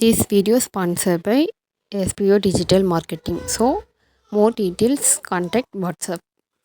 This video is sponsored by SPO Digital Marketing. So, more details, contact WhatsApp.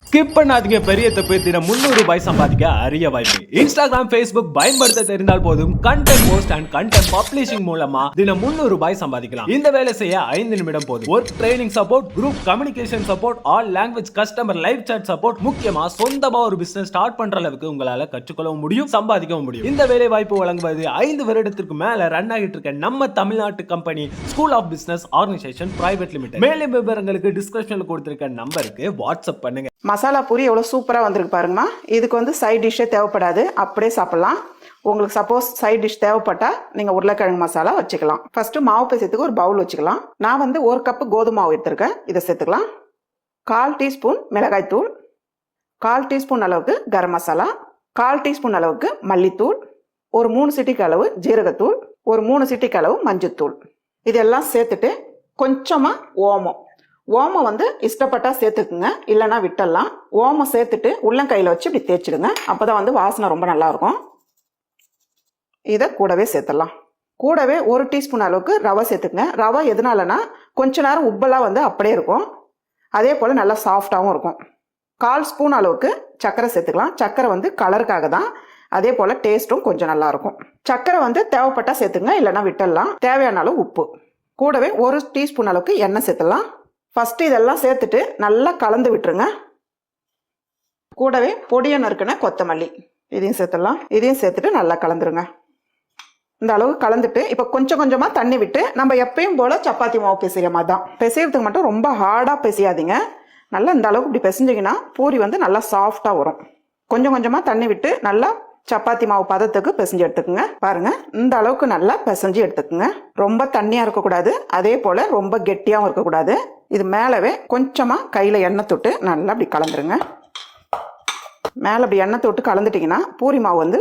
Skip பண்ணாதீங்க. பெரிய தப்பு. தினம் 300 ரூபாய் சம்பாதிக்க அரிய வாய்ப்பு. இன்ஸ்டாகிராம், ஃபேஸ்புக் பயன்படுத்த தெரிந்தால் போதும் content post and content publishing மூலமா தினம் 300 ரூபாய் சம்பாதிக்கலாம். இந்த வேலை செய்ய 5 நிமிடம் போதும். Work training support, group communication support, all language customer live chat support, முக்கியமா சொந்தமா ஒரு பிசினஸ் ஸ்டார்ட் பண்ற அளவுக்கு உங்களால கற்றுக்கொள்ளவும் முடியும், சம்பாதிக்கவும் முடியும். இந்த வேலை வாய்ப்பு வழங்குவது 5 வருடத்திற்கு மேல ரன் ஆகிட்டு இருக்க நம்ம தமிழ்நாட்டு company school of business organisation private limited. மேலும் விவரங்களுக்கு டிஸ்கிரிப்ஷன்ல கொடுத்திருக்க நம்பருக்கு வாட்ஸ்அப் பண்ணுங்க. மசாலா பூரி எவ்வளோ சூப்பராக வந்திருக்கு பாருங்கம்மா. இதுக்கு வந்து சைட் டிஷ்ஷே தேவைப்படாது, அப்படியே சாப்பிட்லாம். உங்களுக்கு சப்போஸ் சைட் டிஷ் தேவைப்பட்டால் நீங்கள் உருளைக்கிழங்கு மசாலா வச்சுக்கலாம். ஃபஸ்ட்டு மாவு பேசுறதுக்கு ஒரு பவுல் வச்சுக்கலாம். நான் வந்து 1 கப்பு கோதுமை மாவு எடுத்துருக்கேன், இதை சேர்த்துக்கலாம். 1/4 டீஸ்பூன் மிளகாய்த்தூள், 1/4 டீஸ்பூன் அளவுக்கு கரம் மசாலா, 1/4 டீஸ்பூன் அளவுக்கு மல்லித்தூள், ஒரு 3 சிட்டிக்கு அளவு ஜீரகத்தூள், ஒரு 3 சிட்டிக்கு அளவு மஞ்சத்தூள். இதெல்லாம் சேர்த்துட்டு கொஞ்சமாக ஓமம் வந்து இஷ்டப்பட்டா சேர்த்துக்குங்க, இல்லைன்னா விட்டுடலாம். ஓமம் சேர்த்துட்டு உள்ளங்கையில் வச்சு இப்படி தேய்ச்சிடுங்க, அப்போ தான் வந்து வாசனை ரொம்ப நல்லாயிருக்கும். இதை கூடவே சேர்த்துடலாம். கூடவே 1 டீஸ்பூன் அளவுக்கு ரவை சேர்த்துக்குங்க. ரவை எதனாலனா கொஞ்ச நேரம் உப்பெல்லாம் வந்து அப்படியே இருக்கும், அதே போல் நல்லா சாஃப்டாகவும் இருக்கும். 1/4 ஸ்பூன் அளவுக்கு சர்க்கரை சேர்த்துக்கலாம். சர்க்கரை வந்து கலருக்காக தான், அதே போல் டேஸ்ட்டும் கொஞ்சம் நல்லாயிருக்கும். சர்க்கரை வந்து தேவைப்பட்டால் சேர்த்துங்க, இல்லைன்னா விட்டுடலாம். தேவையான அளவு உப்பு, கூடவே 1 டீஸ்பூன் அளவுக்கு எண்ணெய் சேர்த்துடலாம். ஃபஸ்ட்டு இதெல்லாம் சேர்த்துட்டு நல்லா கலந்து விட்டுருங்க. கூடவே பொடியை நறுக்குன கொத்தமல்லி இதையும் சேர்த்துடலாம். இதையும் சேர்த்துட்டு நல்லா கலந்துருங்க. இந்த அளவுக்கு கலந்துட்டு இப்போ கொஞ்சம் கொஞ்சமாக தண்ணி விட்டு நம்ம எப்பயும் போல் சப்பாத்தி மாவு பிசைகிற மாதிரி தான். பிசைகிறதுக்கு மட்டும் ரொம்ப ஹார்டாக பிசையாதீங்க. நல்லா இந்த அளவுக்கு இப்படி பிசைஞ்சிங்கன்னா பூரி வந்து நல்லா சாஃப்டாக வரும். கொஞ்சம் கொஞ்சமாக தண்ணி விட்டு நல்லா சப்பாத்தி மாவு பதத்துக்கு பிசைஞ்சு எடுத்துக்குங்க. பாருங்க, இந்த அளவுக்கு நல்லா பிசைஞ்சு எடுத்துக்குங்க. ரொம்ப தண்ணியாக இருக்கக்கூடாது, அதே போல் ரொம்ப கெட்டியாகவும் இருக்கக்கூடாது. இது மேலவே கொஞ்சமாக கையில் எண்ணெய் தொட்டு நல்லா அப்படி கலந்துருங்க. மேலே அப்படி எண்ணெய் தொட்டு கலந்துட்டிங்கன்னா பூரி மாவு வந்து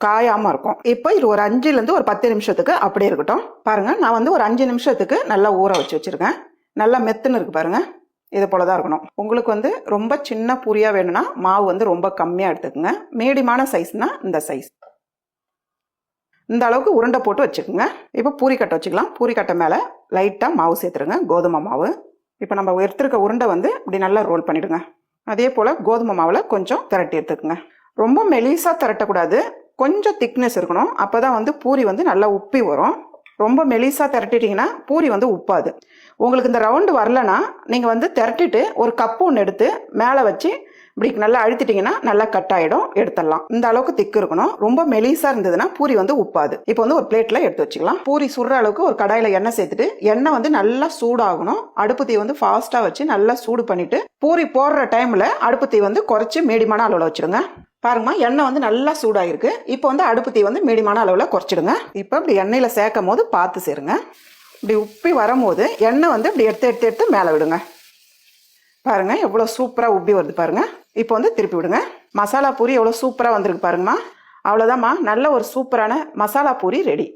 காயாமல் இருக்கும். இப்போ இது ஒரு 5லேருந்து ஒரு 10 நிமிஷத்துக்கு அப்படியே இருக்கட்டும். பாருங்கள், நான் வந்து ஒரு 5 நிமிஷத்துக்கு நல்லா ஊற வச்சுருக்கேன். நல்லா மெத்துன்னு இருக்குது பாருங்கள். இது போல தான் இருக்கணும். உங்களுக்கு வந்து ரொம்ப சின்ன பூரியாக வேணும்னா மாவு வந்து ரொம்ப கம்மியாக எடுத்துக்கோங்க. மீடியமான சைஸ்னால் இந்த சைஸ், இந்த அளவுக்கு உருண்டை போட்டு வச்சுக்கோங்க. இப்போ பூரிக்கட்டை வச்சுக்கலாம். பூரிக்கட்டை மேலே லைட்டாக மாவு சேர்த்துருங்க, கோதுமை மாவு. இப்போ நம்ம எடுத்துருக்க உருண்டை வந்து இப்படி நல்லா ரோல் பண்ணிவிடுங்க. அதே போல் கோதுமை மாவில் கொஞ்சம் திரட்டி எடுத்துக்கோங்க. ரொம்ப மெலிசாக திரட்டக்கூடாது, கொஞ்சம் திக்னஸ் இருக்கணும். அப்போ தான் வந்து பூரி வந்து நல்லா உப்பி வரும். ரொம்ப மெலிசாக திரட்டிட்டிங்கன்னா பூரி வந்து உப்பாது. உங்களுக்கு இந்த ரவுண்டு வரலன்னா நீங்கள் வந்து திரட்டிட்டு ஒரு கப்பு ஒன்று எடுத்து மேலே வச்சு இப்படி நல்லா அழுத்திட்டிங்கன்னா நல்லா கட் ஆகிடும், எடுத்துடலாம். இந்த அளவுக்கு திக்கு இருக்கணும். ரொம்ப மெலிசாக இருந்ததுன்னா பூரி வந்து உப்பாது. இப்போ வந்து ஒரு பிளேட்டில் எடுத்து வச்சுக்கலாம். பூரி சுடுற அளவுக்கு ஒரு கடாயில் எண்ணெய் சேர்த்துட்டு எண்ணெய் வந்து நல்லா சூடாகணும். அடுப்பு தீ வந்து ஃபாஸ்ட்டாக வச்சு நல்லா சூடு பண்ணிவிட்டு பூரி போடுற டைமில் அடுப்பு தீ வந்து குறைச்சி மீடியமான அளவில் வச்சுடுங்க. பாருங்கம்மா, எண்ணெய் வந்து நல்லா சூடாகிருக்கு. இப்போ வந்து அடுப்பு தீ வந்து மீடியமான அளவில் குறைச்சிடுங்க. இப்போ இப்படி எண்ணெயில் சேர்க்கும் போது பார்த்து சேருங்க. இப்படி உப்பி வரும்போது எண்ணெய் வந்து இப்படி எடுத்து மேலே விடுங்க. பாருங்க, எவ்வளோ சூப்பராக உப்பி வருது பாருங்க. இப்போ வந்து திருப்பி விடுங்க. மசாலா பூரி எவ்வளோ சூப்பராக வந்திருக்கு பாருங்கம்மா. அவ்வளோதாம்மா, நல்ல ஒரு சூப்பரான மசாலா பூரி ரெடி.